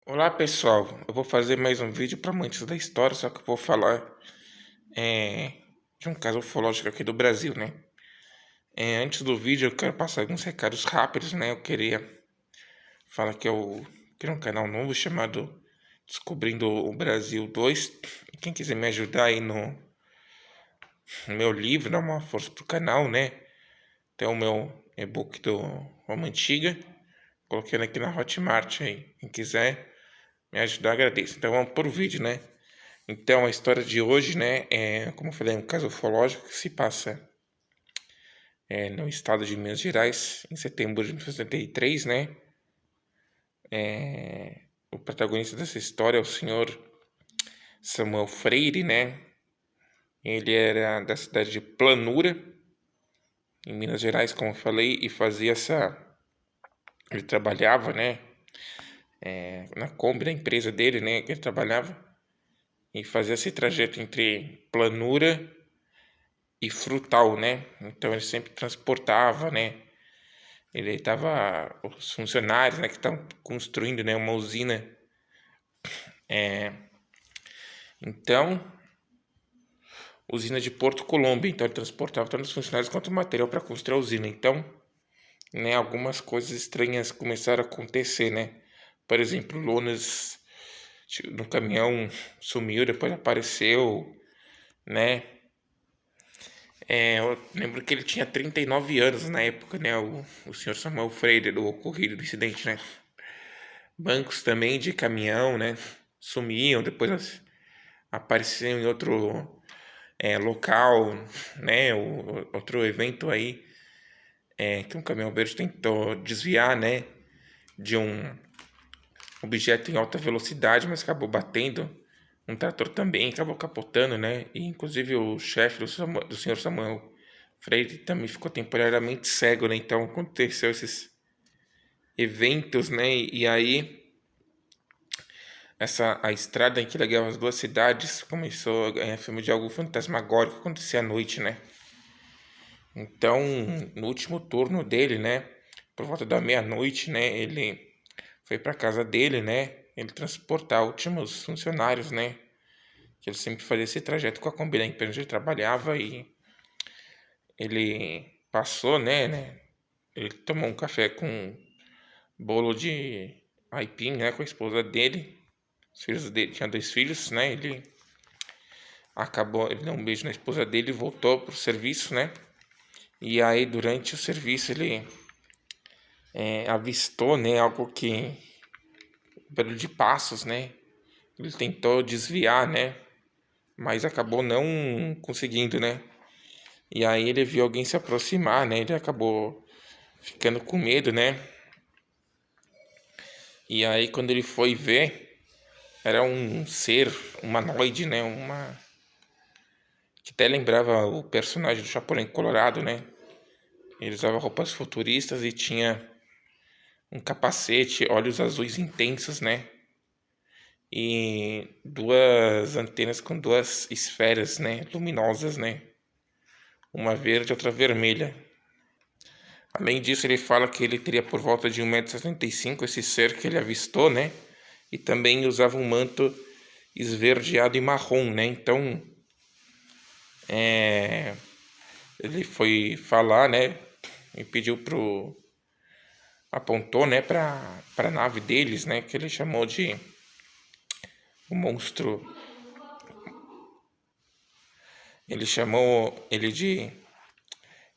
Olá pessoal, eu vou fazer mais um vídeo para amantes da história, só que eu vou falar é, de um caso ufológico aqui do Brasil, né? Antes do vídeo eu quero passar alguns recados rápidos, né? Eu queria falar que eu criei um canal novo chamado Descobrindo o Brasil 2. E quem quiser me ajudar aí no meu livro, dar uma força pro canal, né? Tem o meu e-book do Roma Antiga, colocando aqui na Hotmart aí. Quem quiser me ajudar, agradeço. Então vamos pro vídeo, né? Então, a história de hoje, né, como eu falei, um caso ufológico que se passa no estado de Minas Gerais, em setembro de 1973, né? O protagonista dessa história é o senhor Samuel Freire, né? Ele era da cidade de Planura, em Minas Gerais, como eu falei, e fazia essa... Ele trabalhava, né, na Kombi da empresa dele, né, que ele trabalhava, e fazia esse trajeto entre Planura e Frutal, né? Então ele sempre transportava, né? Ele estava, os funcionários, né, que estão construindo, né, uma usina. Então, usina de Porto Colombo. Então ele transportava tanto os funcionários quanto o material para construir a usina. Então, né, algumas coisas estranhas começaram a acontecer, né? Por exemplo, lonas no caminhão sumiu, depois apareceu, né? Eu lembro que ele tinha 39 anos na época, né? O senhor Samuel Freire, do ocorrido do incidente, né? Bancos também de caminhão, né? Sumiam, depois apareciam em outro local, né? Outro evento aí, que um caminhão verde tentou desviar, né? De um objeto em alta velocidade, mas acabou batendo. Um trator também acabou capotando, né? E inclusive o chefe do senhor Samuel Freire também ficou temporariamente cego, né? Então aconteceu esses eventos, né? E aí a estrada em que ligava as duas cidades começou a ganhar filme de algo fantasmagórico que acontecia à noite, né? Então, no último turno dele, né, por volta da meia-noite, né, ele foi para casa dele, né, ele transportar últimos funcionários, né, que ele sempre fazia esse trajeto com a Kombi da empresa onde ele trabalhava e ele passou, né, ele tomou um café com bolo de aipim, né, com a esposa dele. Os filhos dele, tinha dois filhos, né, ele deu um beijo na esposa dele e voltou pro serviço, né, e aí durante o serviço ele avistou, né, algo que barulho de passos, né? Ele tentou desviar, né? Mas acabou não conseguindo, né? E aí ele viu alguém se aproximar, né? Ele acabou ficando com medo, né? E aí quando ele foi ver, era um ser humanoide, né? Que até lembrava o personagem do Chapulin Colorado, né? Ele usava roupas futuristas e tinha um capacete, olhos azuis intensos, né? E duas antenas com duas esferas, né, luminosas, né, uma verde e outra vermelha. Além disso, ele fala que ele teria por volta de 1,65 m, esse ser que ele avistou, né, e também usava um manto esverdeado e marrom, né, então ele foi falar, né, e pediu apontou, né, para nave deles, né, que ele chamou de o monstro. Ele chamou ele de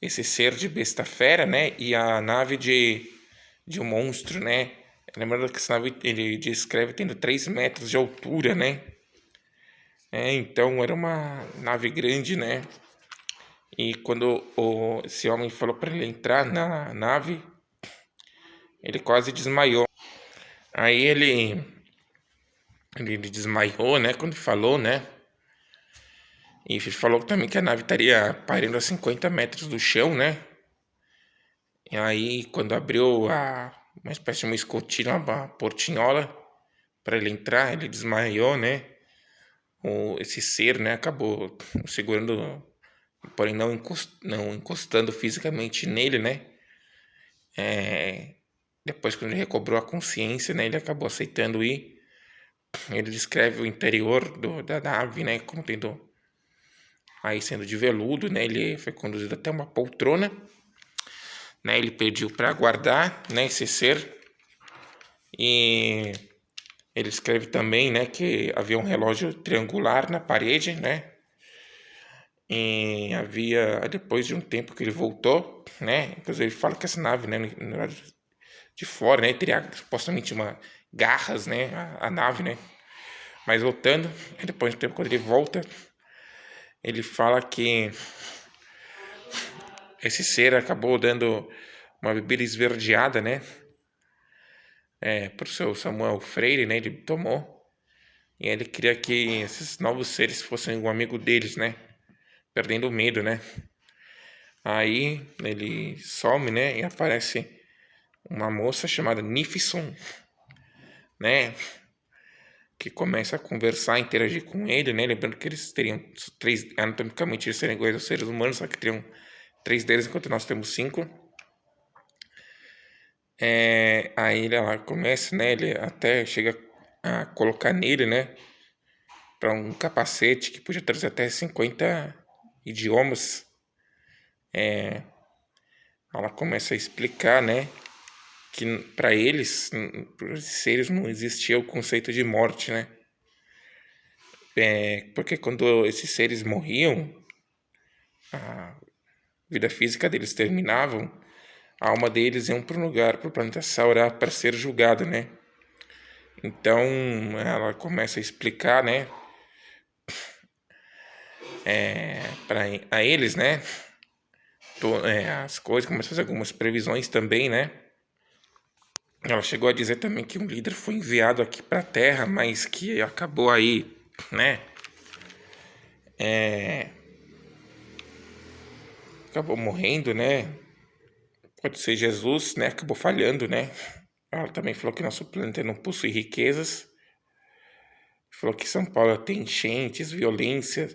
esse ser de besta fera, né? E a nave de um monstro, né? Lembrando que essa nave ele descreve tendo 3 metros de altura, né? Então era uma nave grande, né? E quando esse homem falou para ele entrar na nave, ele quase desmaiou. Aí ele desmaiou, né? Quando falou, né? E ele falou também que a nave estaria parando a 50 metros do chão, né? E aí, quando abriu uma espécie de uma escotilha, uma portinhola, para ele entrar, ele desmaiou, né? Esse ser, né, acabou segurando, porém não encostando fisicamente nele, né? Depois, quando ele recobrou a consciência, né, ele acabou aceitando ir. ele descreve o interior da nave, né, como aí sendo de veludo, né, ele foi conduzido até uma poltrona, né, ele pediu para aguardar, né, esse ser, e ele escreve também, né, que havia um relógio triangular na parede, né, e havia, depois de um tempo que ele voltou, né, inclusive ele fala que essa nave, né, no lado de fora, né, teria supostamente garras, né, a nave, né, mas voltando, depois de um tempo quando ele volta, ele fala que esse ser acabou dando uma bebida esverdeada, né, pro seu Samuel Freire, né, ele tomou, e ele queria que esses novos seres fossem um amigo deles, né, perdendo o medo, né. Aí ele some, né, e aparece uma moça chamada Nifison, né, que começa a conversar, interagir com ele, né, lembrando que eles teriam três, anatomicamente eles seriam iguais aos seres humanos, só que teriam 3 deles, enquanto nós temos 5. Aí ela começa, né, ele até chega a colocar nele, né, para um capacete que podia trazer até 50 idiomas. Ela começa a explicar, né, que para eles, para os seres, não existia o conceito de morte, né? Porque quando esses seres morriam, a vida física deles terminavam, a alma deles iam para um lugar, para o planeta Saurá, para ser julgada, né? Então ela começa a explicar, né, para a eles, né, as coisas, começa a fazer algumas previsões também, né? Ela chegou a dizer também que um líder foi enviado aqui para a Terra, mas que acabou aí, né? Acabou morrendo, né? Pode ser Jesus, né? Acabou falhando, né? Ela também falou que nosso planeta não possui riquezas. Falou que São Paulo tem enchentes, violência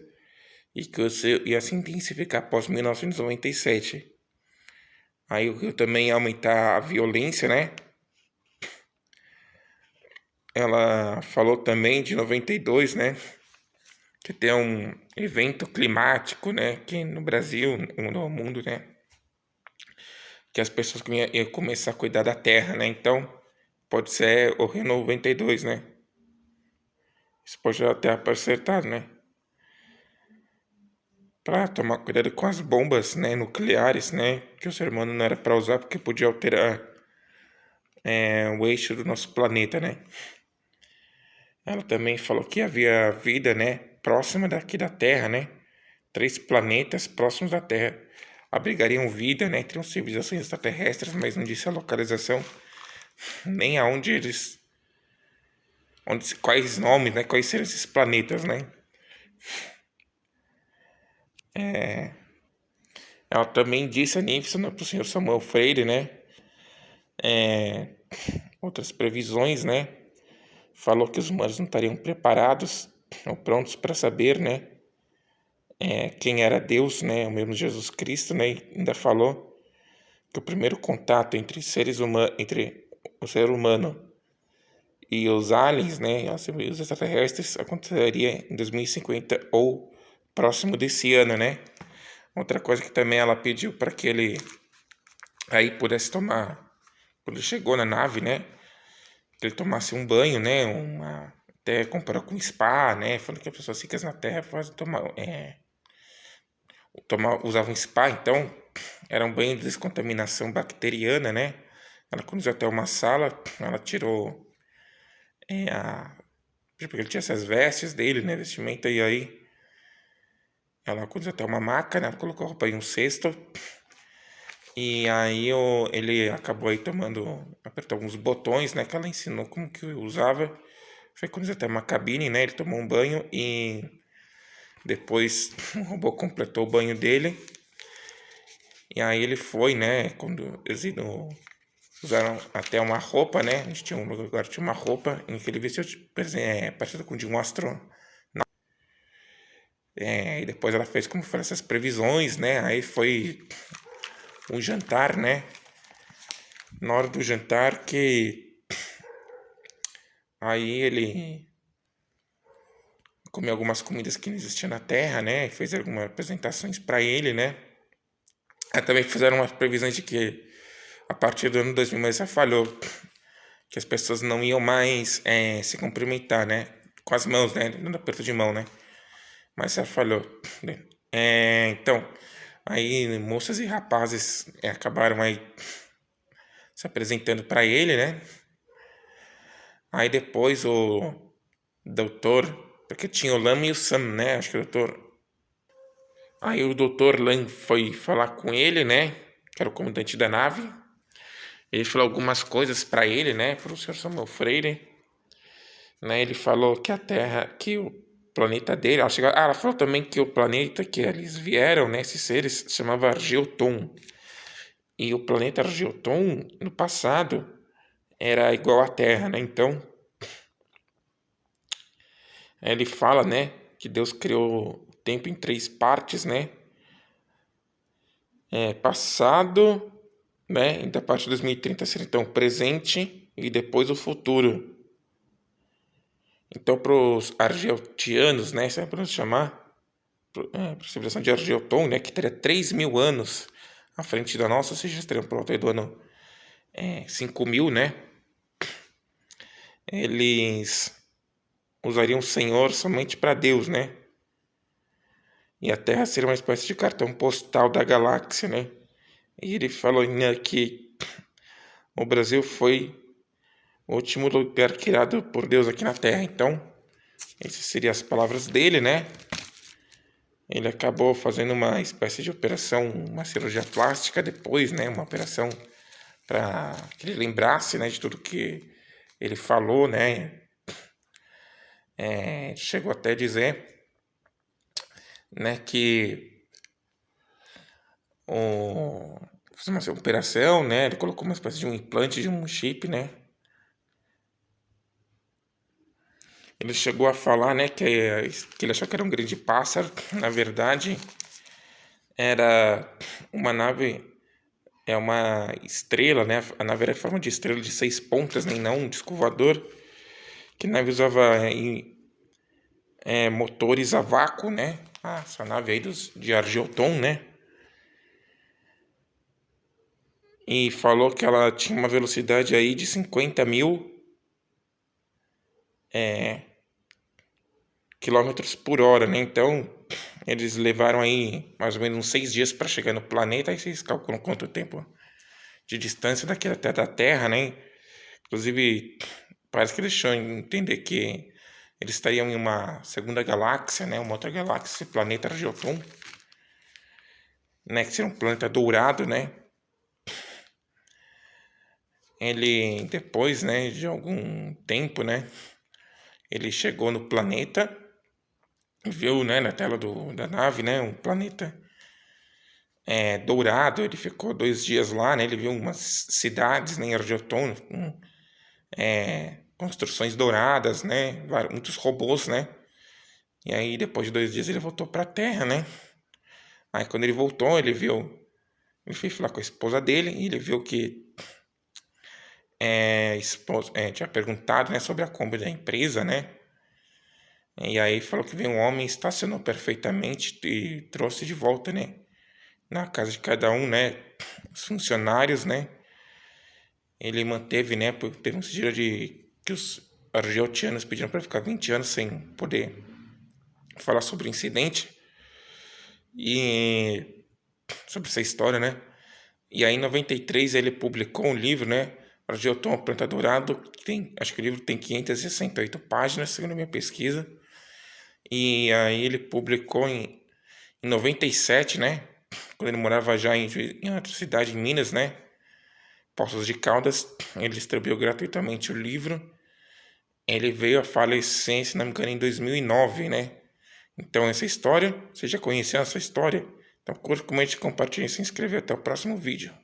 e que você ia se intensificar após 1997. Aí o Rio também ia aumentar a violência, né? Ela falou também de 92, né? Que tem um evento climático, né? Aqui no Brasil, no mundo, né? Que as pessoas iam começar a cuidar da terra, né? Então, pode ser o Rio 92, né? Isso pode até acertar, né? Para tomar cuidado com as bombas, né, nucleares, né? Que o ser humano não era para usar porque podia alterar o eixo do nosso planeta, né? Ela também falou que havia vida, né, próxima daqui da Terra, né? 3 planetas próximos da Terra abrigariam vida, né? Teriam civilizações extraterrestres, mas não disse a localização, nem aonde eles, quais nomes, né? Quais seriam esses planetas, né? Ela também disse a Nifson, né, para o senhor Samuel Freire, né? Outras previsões, né? Falou que os humanos não estariam preparados ou prontos para saber, né? Quem era Deus, né? O mesmo Jesus Cristo, né? E ainda falou que o primeiro contato entre seres humanos, entre o ser humano e os aliens, né? Os extraterrestres aconteceria em 2050 ou próximo desse ano, né? Outra coisa que também ela pediu para que ele aí pudesse tomar, quando ele chegou na nave, né? Que ele tomasse um banho, né? Até comparou com spa, né? Falando que as pessoas ricas na Terra fazem usavam spa, então era um banho de descontaminação bacteriana, né? Ela conduziu até uma sala, ela tirou porque ele tinha essas vestes dele, né? Vestimenta, e aí ela conduziu até uma maca, né? Ela colocou a roupa em um cesto. E aí ele acabou aí apertou alguns botões, né? Que ela ensinou como que usava. Foi conduzido até uma cabine, né? Ele tomou um banho e depois o robô completou o banho dele. E aí ele foi, né? Quando eles usaram até uma roupa, né? A gente tinha um lugar, tinha uma roupa em que ele vestiu parecido com de um astronauta. E depois ela fez como foram essas previsões, né? Aí foi um jantar, né? Na hora do jantar que aí ele comeu algumas comidas que não existiam na Terra, né? Fez algumas apresentações para ele, né? Aí também fizeram umas previsões de que a partir do ano 2000, mas já falhou, que as pessoas não iam mais se cumprimentar, né? Com as mãos, né? Dando aperto de mão, né? Mas já falhou. Então, aí moças e rapazes acabaram aí se apresentando para ele, né? Aí depois o doutor, porque tinha o Lam e o Sam, né? Acho que o doutor. Aí o doutor Lam foi falar com ele, né? Que era o comandante da nave. Ele falou algumas coisas para ele, né? Para o senhor Samuel Freire, né? Ele falou que a Terra, que o planeta dele, ela falou também que o planeta que eles vieram, né? Esses seres, se chamava Argeuton. E o planeta Argeuton, no passado, era igual à Terra, né? Então, ele fala, né? Que Deus criou o tempo em 3 partes, né? Passado, né? E da parte de 2030 seria então presente e depois o futuro. Então, para os argeutianos, né? Se é para chamar, para a civilização de Argeuton, né? Que teria 3.000 anos à frente da nossa, ou seja, teriam por volta do ano 5.000, né? Eles usariam o Senhor somente para Deus, né? E a Terra seria uma espécie de cartão postal da galáxia, né? E ele falou que o Brasil foi o último lugar criado por Deus aqui na Terra. Então, essas seriam as palavras dele, né? Ele acabou fazendo uma espécie de operação, uma cirurgia plástica depois, né? Uma operação para que ele lembrasse, né, de tudo que ele falou, né? Chegou até a dizer, né, que fez uma operação, né? Ele colocou uma espécie de um implante de um chip, né? Ele chegou a falar, né, que ele achou que era um grande pássaro. Na verdade, era uma nave, uma estrela, né? A nave era em forma de estrela de 6 pontas, nem não um disco voador. Que a nave usava motores a vácuo, né? Essa nave aí de Argeuton, né? E falou que ela tinha uma velocidade aí de 50.000 quilômetros por hora, né? Então, eles levaram aí mais ou menos uns 6 dias para chegar no planeta. Aí vocês calculam quanto tempo de distância daqui até da Terra, né? Inclusive, parece que deixou entender que eles estariam em uma segunda galáxia, né? Uma outra galáxia, esse planeta Argeuton, né? Que seria um planeta dourado, né? Ele, depois, né, de algum tempo, né? Ele chegou no planeta, viu, né, na tela da nave, né, um planeta dourado. Ele ficou 2 dias lá, né? Ele viu umas cidades, né, em Argeuton, com construções douradas, né? Muitos robôs, né? E aí, depois de 2 dias, ele voltou para a Terra, né? Aí, quando ele voltou, ele foi falar com a esposa dele e ele viu que tinha perguntado, né, sobre a Kombi da empresa, né? E aí falou que veio um homem, estacionou perfeitamente e trouxe de volta, né? Na casa de cada um, né? Os funcionários, né? Ele manteve, né? Teve um sigilo que os argeutianos pediram para ficar 20 anos sem poder falar sobre o incidente e sobre essa história, né? E aí em 93 ele publicou um livro, né? Argeuton, a Planta Dourado, acho que o livro tem 568 páginas, segundo a minha pesquisa. E aí ele publicou em 97, né? Quando ele morava já em outra cidade, em Minas, né? Poços de Caldas. Ele distribuiu gratuitamente o livro. Ele veio a falecer, se não me engano, em 2009, né? Então essa história, você já conheceu essa história? Então curta, comente, compartilhe e se inscreva. Até o próximo vídeo.